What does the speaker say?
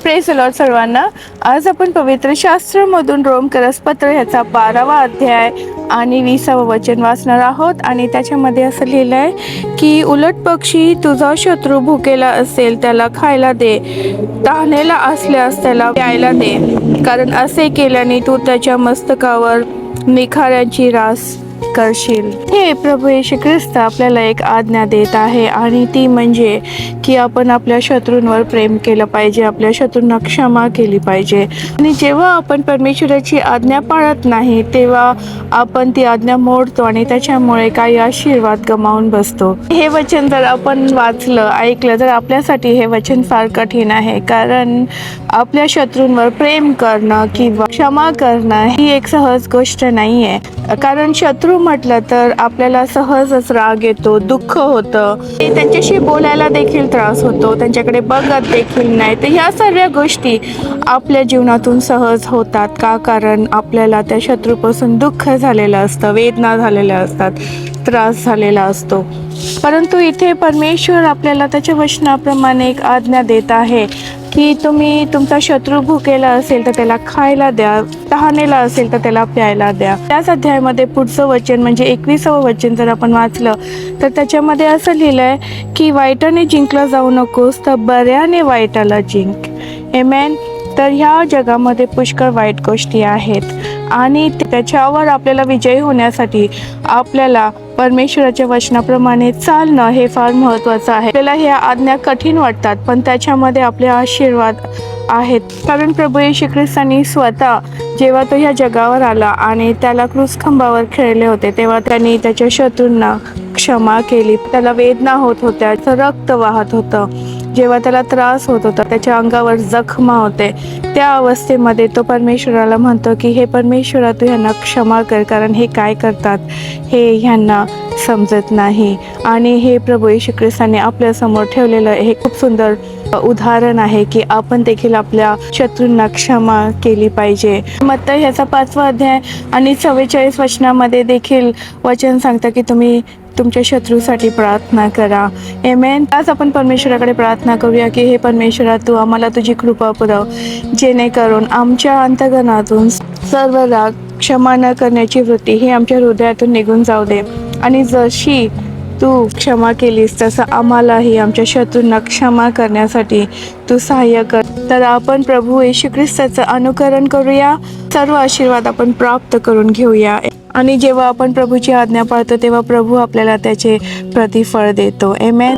Praise the Lord सर्वांना. आज आपण पवित्र शास्त्रामधून रोमकरस पत्र ह्याचा 12वा अध्याय आणि 20वं वचन वाचणार आहोत. आणि त्याच्यामध्ये असं लिहिलं आहे की उलट पक्षी तुझा शत्रू भुकेला असेल त्याला खायला दे, तहानेला असल्यास त्याला प्यायला दे, कारण असे केल्याने तू त्याच्या मस्तकावर निखाऱ्याची रास करशील. हे प्रभू येशू ख्रिस्त आपल्याला एक आज्ञा देत आहे आणि ती म्हणजे की आपण आपल्या शत्रूंवर प्रेम केलं पाहिजे, आपल्या शत्रूंना क्षमा केली पाहिजे. आणि जेव्हा आपण परमेश्वराची आज्ञा पाळत नाही तेव्हा आपण ती आज्ञा मोडतो आणि त्याच्यामुळे काही आशीर्वाद गमावून बसतो. हे वचन जर आपण वाचलं, ऐकलं तर आपल्यासाठी हे वचन फार कठीण आहे, कारण आपल्या शत्रूंवर प्रेम करणं किंवा क्षमा करणं ही एक सहज गोष्ट नाही आहे. कारण शत्रू म्हटलं तर आपल्याला सहजच राग येतो, दुःख होतं, त्यांच्याशी बोलायला देखील त्रास होतो, त्यांच्याकडे बघत देखील नाही. तर ह्या सर्व गोष्टी आपल्या जीवनातून सहज होतात का? कारण आपल्याला त्या शत्रूपासून दुःख झालेलं असतं, वेदना झालेल्या असतात, त्रास झालेला असतो. परंतु इथे परमेश्वर आपल्याला त्याच्या वचनाप्रमाणे एक आज्ञा देत आहे की तुम्ही तुमचा शत्रू भुकेला असेल तर त्याला खायला द्या, तहानेला असेल तर त्याला प्यायला द्या. त्याच अध्यायामध्ये पुढचं वचन म्हणजे 21वं वचन जर आपण वाचलं तर त्याच्यामध्ये असं लिहिलं आहे की वाईटाने जिंकला जाऊ नकोस, तर बऱ्याने वाईटाला जिंक. आमेन. तर ह्या जगामध्ये पुष्कळ वाईट गोष्टी आहेत आणि त्याच्यावर आपल्याला विजयी होण्यासाठी आपल्याला परमेश्वराच्या वचनाप्रमाणे चालणं हे फार महत्त्वाचं आहे. आपल्याला ह्या आज्ञा कठीण वाटतात पण त्याच्यामध्ये आपले आशीर्वाद आहेत. कारण प्रभू येशू ख्रिस्तांनी स्वतः जेव्हा तो ह्या जगावर आला आणि त्याला क्रूसखांबावर खेळले होते तेव्हा त्यांनी त्याच्या शत्रूंना क्षमा केली. त्याला वेदना होत होत्या, रक्त वाहत होतं, जेव्हा त्याला त्रास होत होता, त्याच्या अंगावर जखमा होते, त्या अवस्थेमध्ये तो परमेश्वराला म्हणतो की हे परमेश्वरा तू ह्यांना क्षमा कर, कारण हे काय करतात हे ह्यांना समजत नाही. आणि हे प्रभू येशू ख्रिस्ताने आपल्यासमोर ठेवलेलं हे खूप सुंदर उदाहरण आहे की आपण देखील आपल्या शत्रूंना क्षमा केली पाहिजे. मत्ती ह्याचा 5वा अध्याय आणि 44 वचनामध्ये देखील वचन सांगतं की तुम्ही तुमच्या शत्रूसाठी प्रार्थना करा. आमेन. आज आपण परमेश्वराकडे प्रार्थना करूया की हे परमेश्वरा तू आम्हाला तुझी कृपा पुरव, जेणेकरून आमच्या अंतःकरणातून सर्व राग, क्षमा न करण्याची वृत्ती ही आमच्या हृदयातून निघून जाऊ दे. आणि जशी तू क्षमा केलीस तसं आम्हालाही आमच्या शत्रूंना क्षमा करण्यासाठी तू सहाय्य कर. तर आपण प्रभू येशू ख्रिस्ताचं अनुकरण करूया, सर्व आशीर्वाद आपण प्राप्त करून घेऊया. आणि जेव्हा आपण प्रभूची आज्ञा पाळतो तेव्हा प्रभू आपल्याला त्याचे प्रतिफळ देतो. आमेन.